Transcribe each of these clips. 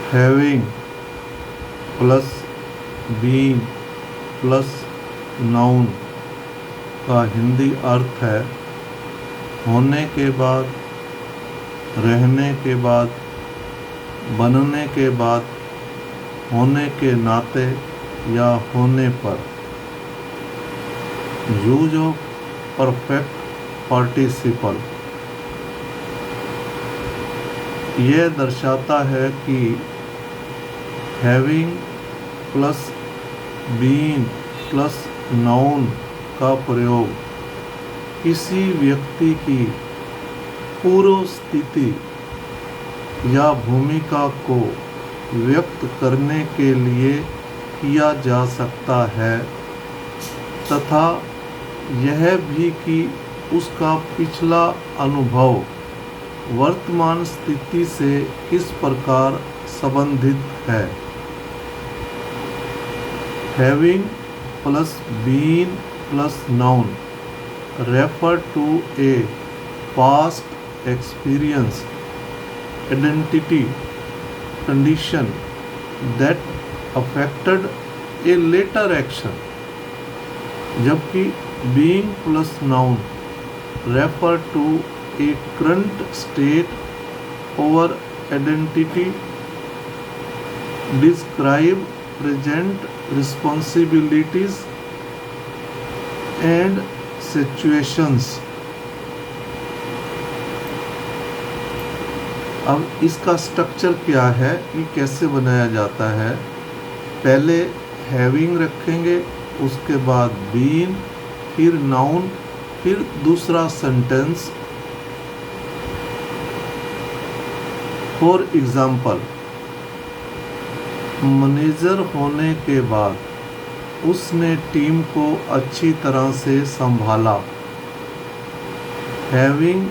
Having plus being plus noun का हिंदी अर्थ है होने के बाद, रहने के बाद, बनने के बाद, होने के नाते या होने पर। यूज ऑफ परफेक्ट पार्टिसिपल यह दर्शाता है कि having plus being plus noun का प्रयोग किसी व्यक्ति की पूर्व स्थिति या भूमिका को व्यक्त करने के लिए किया जा सकता है तथा यह भी कि उसका पिछला अनुभव वर्तमान स्थिति से किस प्रकार संबंधित है। Having plus being plus noun refer to a past experience, identity, condition that affected a later action, जबकि being plus noun refer to a current state or identity, describe present responsibilities and situations। अब इसका structure क्या है, ये कैसे बनाया जाता है। पहले हैविंग रखेंगे, उसके बाद बीइंग, फिर नाउन, फिर दूसरा सेंटेंस। फॉर एग्ज़ाम्पल, मैनेजर होने के बाद उसने टीम को अच्छी तरह से संभाला। Having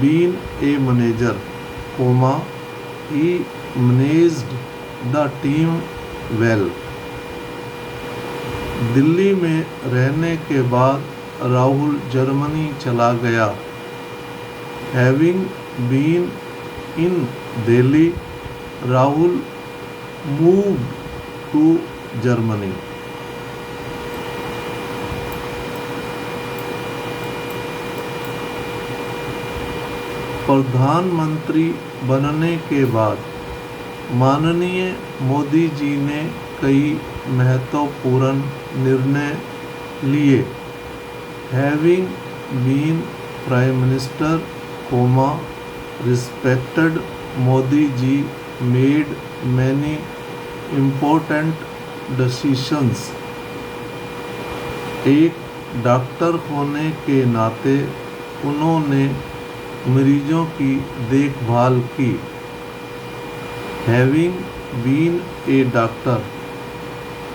been a manager, he managed the team well. Delhi में रहने के बाद राहुल जर्मनी चला गया। Having been in Delhi, Rahul moved to Germany. प्रधानमंत्री बनने के बाद माननीय मोदी जी ने कई महत्वपूर्ण निर्णय लिए। Having been prime minister, respected Modi ji made many important decisions। एक डॉक्टर होने के नाते उन्होंने मरीजों की देखभाल की। Having been a doctor,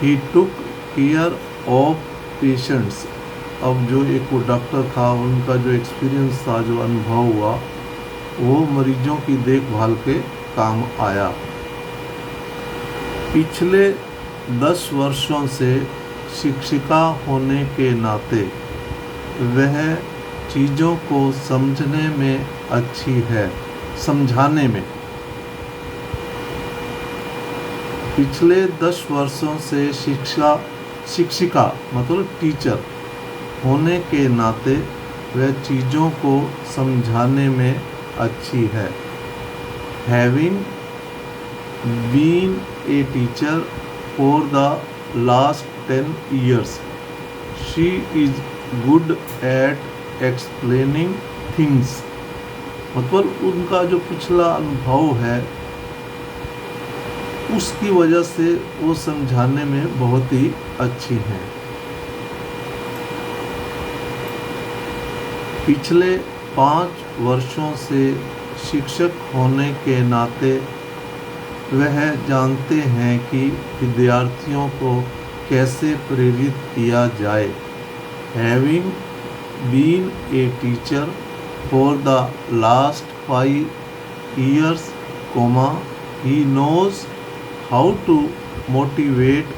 he took care of patients। अब जो एक वो डॉक्टर था, उनका जो एक्सपीरियंस था, जो अनुभव हुआ, वो मरीजों की देखभाल के काम आया। पिछले 10 वर्षों से शिक्षिका होने के नाते वह चीज़ों को समझने में अच्छी है, समझाने में। पिछले 10 वर्षों से शिक्षिका मतलब टीचर होने के नाते वह चीज़ों को समझाने में अच्छी है। Having been a teacher for the last 10 years, she is good at explaining things. मतलब उनका जो पिछला अनुभव है उसकी वजह से वो समझाने में बहुत ही अच्छी हैं। पिछले 5 वर्षों से शिक्षक होने के नाते वह जानते हैं कि विद्यार्थियों को कैसे प्रेरित किया जाए। Having been a teacher for the last 5 years, he knows how to motivate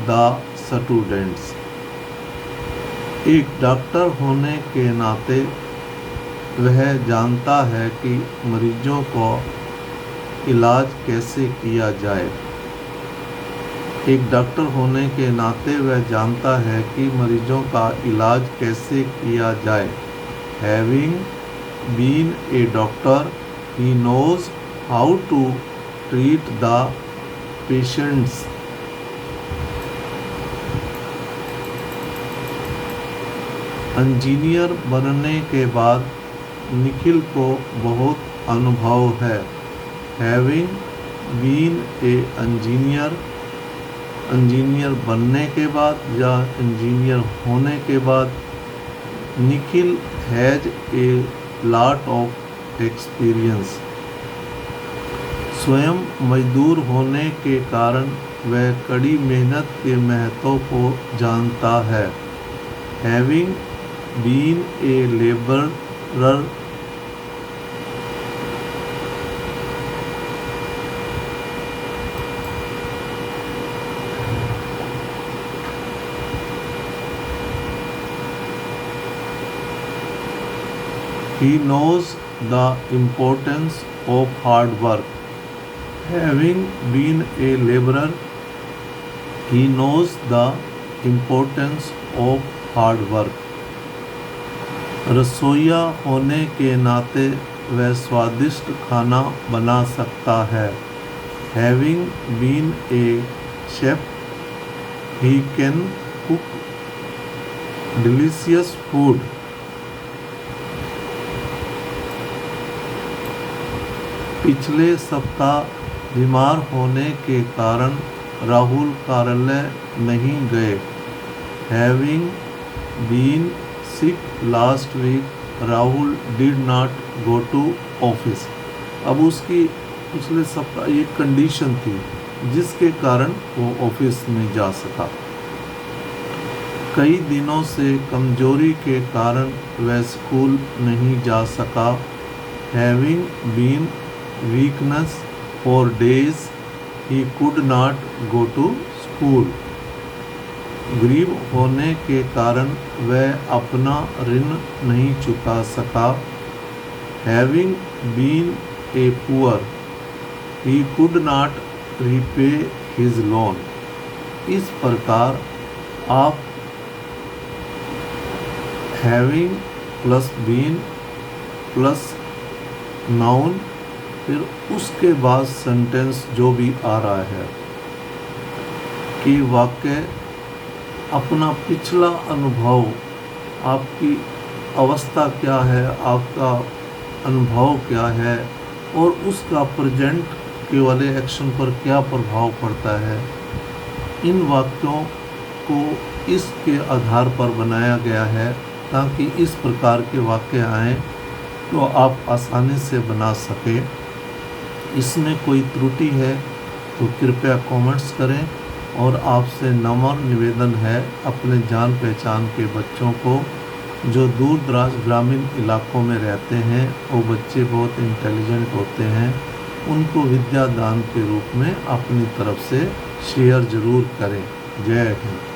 the students. एक डॉक्टर होने के नाते वह जानता है कि मरीजों को इलाज कैसे किया जाए। एक डॉक्टर होने के नाते वह जानता है कि मरीजों का इलाज कैसे किया जाए। Having been a doctor, he knows how to treat the patients. Engineer बनने के बाद निखिल को बहुत अनुभव है। Having been a engineer, engineer बनने के बाद या इंजीनियर होने के बाद Nikhil has a lot of experience. स्वयं मजदूर होने के कारण वह कड़ी मेहनत के महत्व को जानता है। Having been a labourer, he knows the importance of hard work. Having been a laborer, he knows the importance of hard work. रसोइया होने के नाते वह स्वादिष्ट खाना बना सकता है। Having been a chef, he can cook delicious food. पिछले सप्ताह बीमार होने के कारण राहुल कार्यालय नहीं गए। Having been sick last week, Rahul did not go to office. अब उसकी पिछले सप्ताह ये कंडीशन थी जिसके कारण वो ऑफिस में जा सका। कई दिनों से कमजोरी के कारण वह स्कूल नहीं जा सका। Having been weakness for days, he could not go to school. गरीब होने के कारण वह अपना ऋण नहीं चुका सका। Having been a poor, he could not repay his loan. इस प्रकार आप having plus been plus noun फिर उसके बाद सेंटेंस जो भी आ रहा है कि वाक्य अपना पिछला अनुभव, आपकी अवस्था क्या है, आपका अनुभव क्या है और उसका प्रेजेंट के वाले एक्शन पर क्या प्रभाव पड़ता है, इन वाक्यों को इसके आधार पर बनाया गया है ताकि इस प्रकार के वाक्य आएँ तो आप आसानी से बना सकें। इसमें कोई त्रुटि है तो कृपया कमेंट्स करें और आपसे नम्र निवेदन है अपने जान पहचान के बच्चों को जो दूर दराज ग्रामीण इलाकों में रहते हैं, वो बच्चे बहुत इंटेलिजेंट होते हैं, उनको विद्या दान के रूप में अपनी तरफ से शेयर ज़रूर करें। जय हिंद।